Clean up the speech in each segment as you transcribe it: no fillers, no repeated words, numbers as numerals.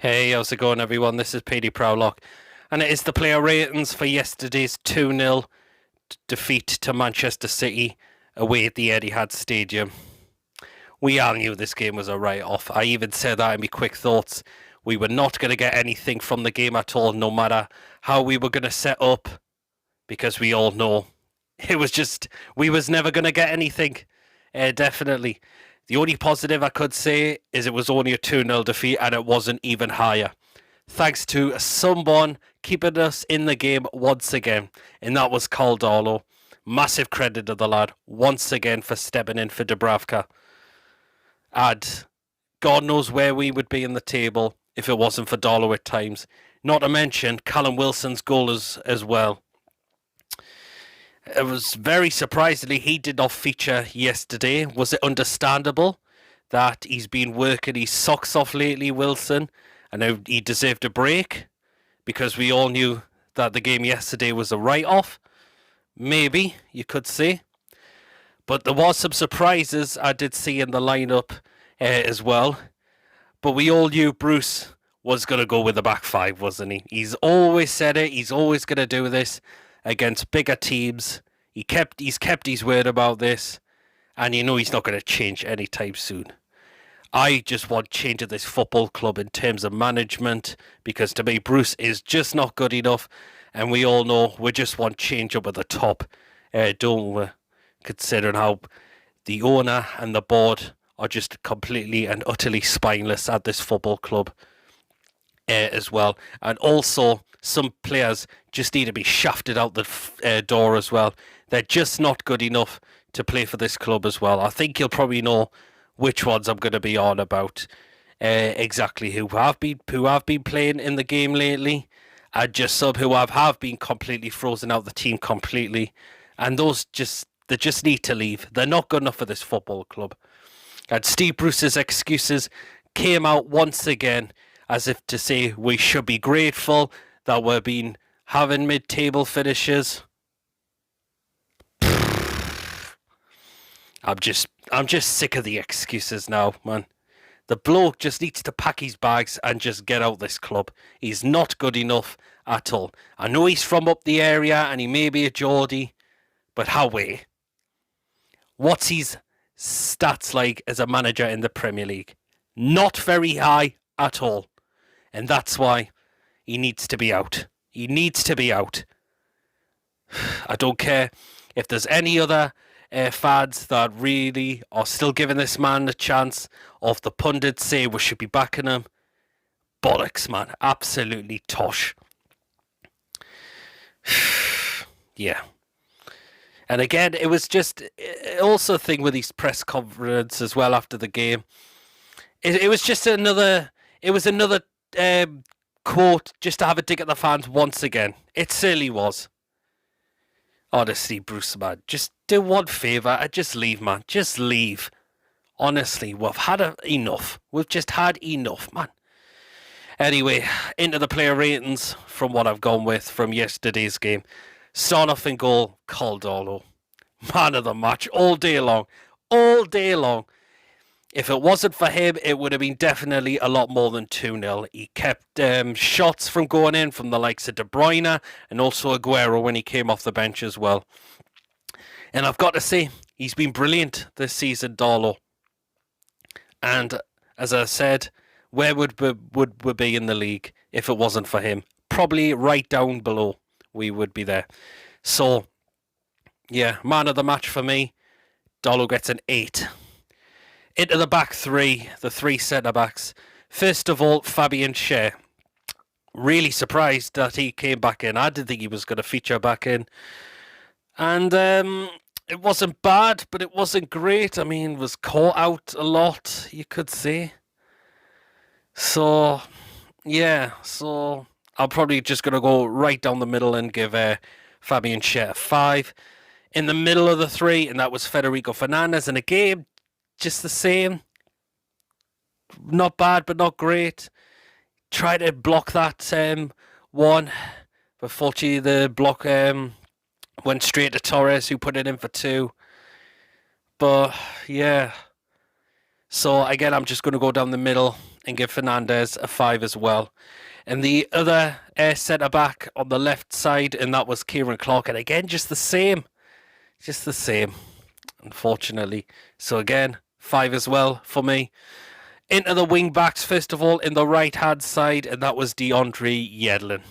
Hey, how's it going, everyone? This is Proudlock, and it is the player ratings for yesterday's 2-0 defeat to Manchester City away at the Ethiad Stadium. We all knew this game was a write-off. I even said that in my quick thoughts. We were not going to get anything from the game at all, no matter how we were going to set up, because we all know we was never going to get anything, definitely. The only positive I could say is it was only a 2-0 defeat and it wasn't even higher. Thanks to someone keeping us in the game once again, and that was Caldolo. Massive credit to the lad once again for stepping in for Dubravka. And God knows where we would be in the table if it wasn't for Darlow at times. Not to mention Callum Wilson's goal as well. It was very surprisingly he did not feature yesterday. Was it understandable that he's been working his socks off lately, Wilson, and he deserved a break because we all knew that the game yesterday was a write-off? Maybe, you could say. But there was some surprises I did see in the lineup as well. But we all knew Bruce was going to go with the back five, wasn't he? He's always said it. He's always going to do this against bigger teams. He's kept his word about this, and you know he's not going to change anytime soon. I just want change at this football club in terms of management, because to me Bruce is just not good enough, and we all know we just want change up at the top, don't we? Considering how the owner and the board are just completely and utterly spineless at this football club. As well, and also some players just need to be shafted out the door as well. They're just not good enough to play for this club as well. I think you'll probably know which ones I'm going to be on about, exactly who have been playing in the game lately, and just some who have been completely frozen out the team completely, and they just need to leave. They're not good enough for this football club. And Steve Bruce's excuses came out once again, as if to say we should be grateful that we've been having mid-table finishes. I'm just sick of the excuses now, man. The bloke just needs to pack his bags and just get out this club. He's not good enough at all. I know he's from up the area and he may be a Geordie, but how way? What's his stats like as a manager in the Premier League? Not very high at all. And that's why he needs to be out. He needs to be out. I don't care if there's any other fads that really are still giving this man a chance, or if the pundits say we should be backing him. Bollocks, man. Absolutely tosh. Yeah. And again, it was just also a thing with his press conference as well after the game. It was just another quote just to have a dig at the fans once again. It silly was. Honestly, Bruce, man, just do one favour and just leave, man. Just leave. Honestly, we've had enough. We've just had enough, man. Anyway, into the player ratings from what I've gone with from yesterday's game. Start off in goal, Caldolo. Man of the match all day long. All day long. If it wasn't for him, it would have been definitely a lot more than 2-0. He kept shots from going in from the likes of De Bruyne and also Aguero when he came off the bench as well. And I've got to say, he's been brilliant this season, Darlow. And as I said, where would we be in the league if it wasn't for him? Probably right down below we would be there. So, yeah, man of the match for me. Darlow gets an 8. Into the back three, the three centre-backs. First of all, Fabian Schär. Really surprised that he came back in. I didn't think he was going to feature back in. And it wasn't bad, but it wasn't great. I mean, was caught out a lot, you could say. So, yeah. So, I'm probably just going to go right down the middle and give Fabian Schär a 5. In the middle of the three, and that was Federico Fernandez. In a game, just the same. Not bad, but not great. Tried to block that one. But fortunately, the block went straight to Torres, who put it in for 2. But, yeah. So, again, I'm just going to go down the middle and give Fernandez a 5 as well. And the other centre-back on the left side, and that was Kieran Clark. And again, just the same. Just the same, unfortunately. So again, 5 as well for me. Into the wing-backs, first of all, in the right-hand side, and that was DeAndre Yedlin.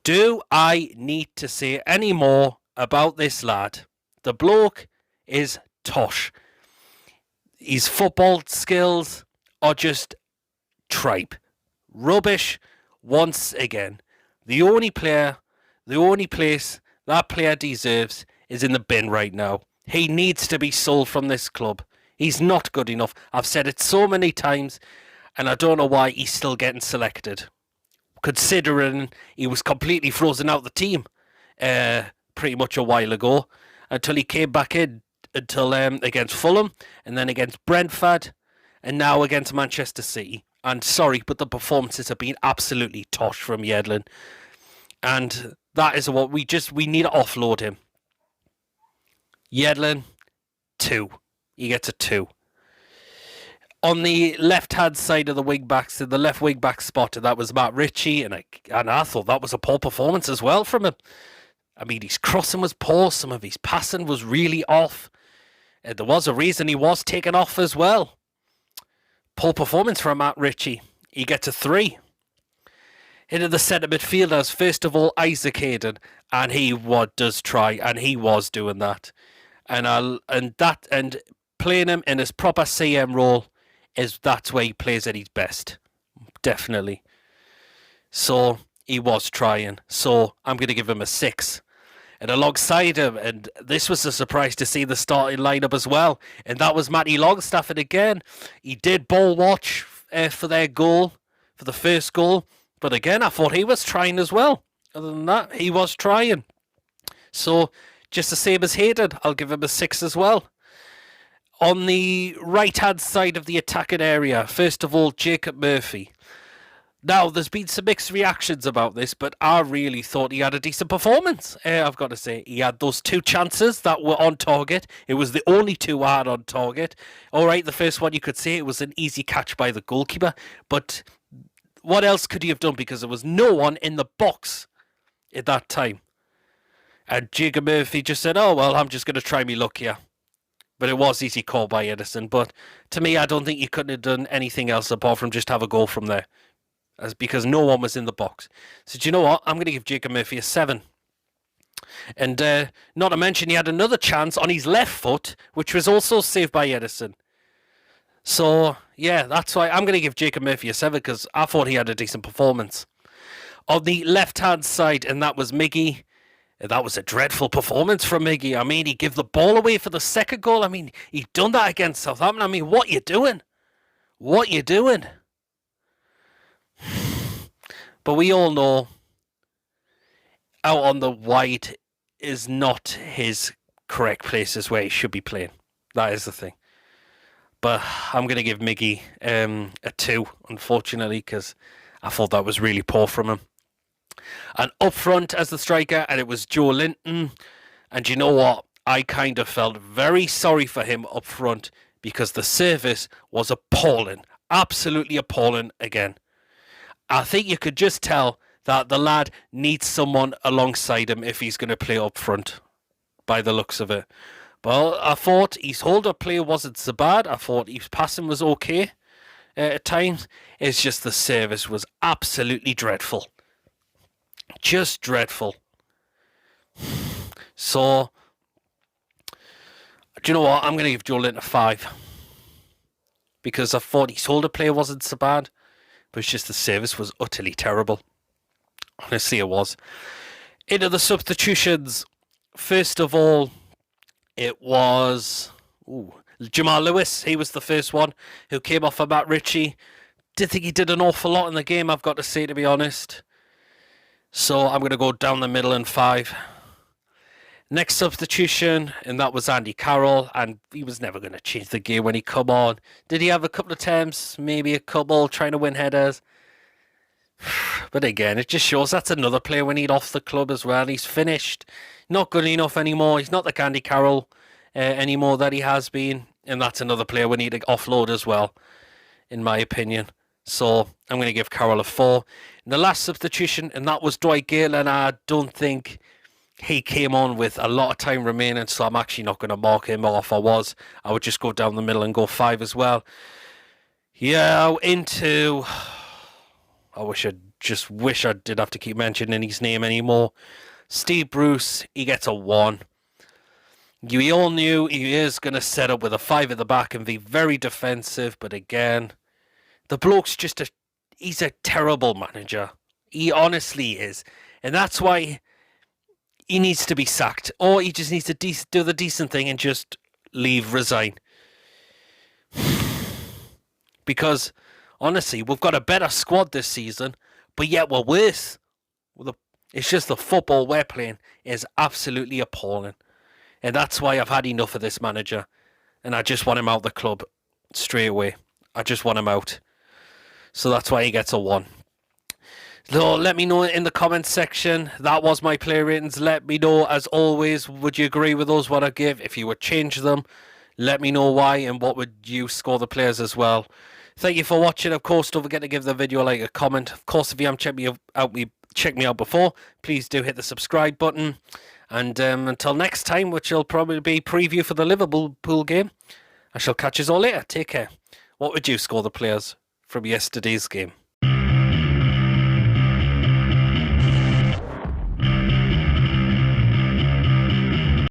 Do I need to say any more about this lad? The bloke is tosh. His football skills are just tripe. Rubbish once again. The only place that player deserves is in the bin right now. He needs to be sold from this club. He's not good enough. I've said it so many times, and I don't know why he's still getting selected. Considering he was completely frozen out of the team pretty much a while ago, until he came back in until against Fulham, and then against Brentford, and now against Manchester City. And sorry, but the performances have been absolutely tosh from Yedlin. And that is what we need to offload him. Yedlin, 2. He gets a 2. On the left-hand side of the wing-backs, in the left wing-back spot, that was Matt Ritchie, and I thought that was a poor performance as well from him. I mean, his crossing was poor, some of his passing was really off. There was a reason he was taken off as well. Poor performance from Matt Ritchie. He gets a 3. Into the centre midfielders, first of all, Isaac Hayden, and he does try, and he was doing that. And playing him in his proper CM role, that's where he plays at his best. Definitely. So he was trying. So I'm going to give him a 6. And alongside him, and this was a surprise to see the starting lineup as well, and that was Matty Longstaff. And again, he did ball watch for their goal, for the first goal. But again, I thought he was trying as well. Other than that, he was trying. So just the same as Hayden, I'll give him a 6 as well. On the right-hand side of the attacking area, first of all, Jacob Murphy. Now, there's been some mixed reactions about this, but I really thought he had a decent performance. I've got to say, he had those 2 chances that were on target. It was the only 2 I had on target. All right, the first one you could say it was an easy catch by the goalkeeper, but what else could he have done? Because there was no one in the box at that time. And Jacob Murphy just said, oh, well, I'm just going to try me luck here. But it was easy call by Edison. But to me, I don't think you couldn't have done anything else apart from just have a goal from there. Because no one was in the box. So do you know what? I'm going to give Jacob Murphy a 7. And not to mention, he had another chance on his left foot, which was also saved by Edison. So, yeah, that's why I'm going to give Jacob Murphy a 7, because I thought he had a decent performance. On the left-hand side, and that was Miggy. That was a dreadful performance from Miggy. I mean, he gave the ball away for the second goal. I mean, he'd done that against Southampton. I mean, what you doing? What you doing? But we all know out on the wide is not his correct places where he should be playing. That is the thing. But I'm going to give Miggy a 2, unfortunately, because I thought that was really poor from him. And up front as the striker, and it was Joe Linton. And you know what? I kind of felt very sorry for him up front because the service was appalling. Absolutely appalling again. I think you could just tell that the lad needs someone alongside him if he's going to play up front, by the looks of it. Well, I thought his hold-up play wasn't so bad. I thought his passing was okay at times. It's just the service was absolutely dreadful. Just dreadful. So, do you know what? I'm going to give Joe Linton a 5. Because I thought his hold-up play wasn't so bad. But it's just the service was utterly terrible. Honestly, it was. Into the substitutions. First of all, it was Jamal Lewis. He was the first one who came off for Matt Ritchie. Didn't think he did an awful lot in the game, I've got to say, to be honest. So I'm going to go down the middle and 5. Next substitution, and that was Andy Carroll, and he was never going to change the game when he come on. Did he have a couple of attempts? Maybe a couple, trying to win headers. But again, it just shows that's another player we need off the club as well. He's finished. Not good enough anymore. He's not like Andy Carroll anymore that he has been. And that's another player we need to offload as well, in my opinion. So I'm going to give Carroll a 4. And the last substitution, and that was Dwight Gale, and I don't think he came on with a lot of time remaining, so I'm actually not going to mark him off. I would just go down the middle and go 5 as well. Yeah, into... I wish I didn't have to keep mentioning his name anymore. Steve Bruce, he gets a 1. We all knew he is going to set up with a 5 at the back and be very defensive, but again, the bloke's he's a terrible manager. He honestly is. And that's why he needs to be sacked. Or he just needs to do the decent thing and just resign. Because, honestly, we've got a better squad this season, but yet we're worse. It's just the football we're playing is absolutely appalling. And that's why I've had enough of this manager. And I just want him out of the club straight away. I just want him out. So that's why he gets a 1. So let me know in the comments section. That was my player ratings. Let me know, as always, would you agree with those what I give? If you would change them, let me know why, and what would you score the players as well. Thank you for watching. Of course, don't forget to give the video a like, a comment. Of course, if you haven't checked me out before, please do hit the subscribe button. And until next time, which will probably be preview for the Liverpool game, I shall catch you all later. Take care. What would you score the players from yesterday's game?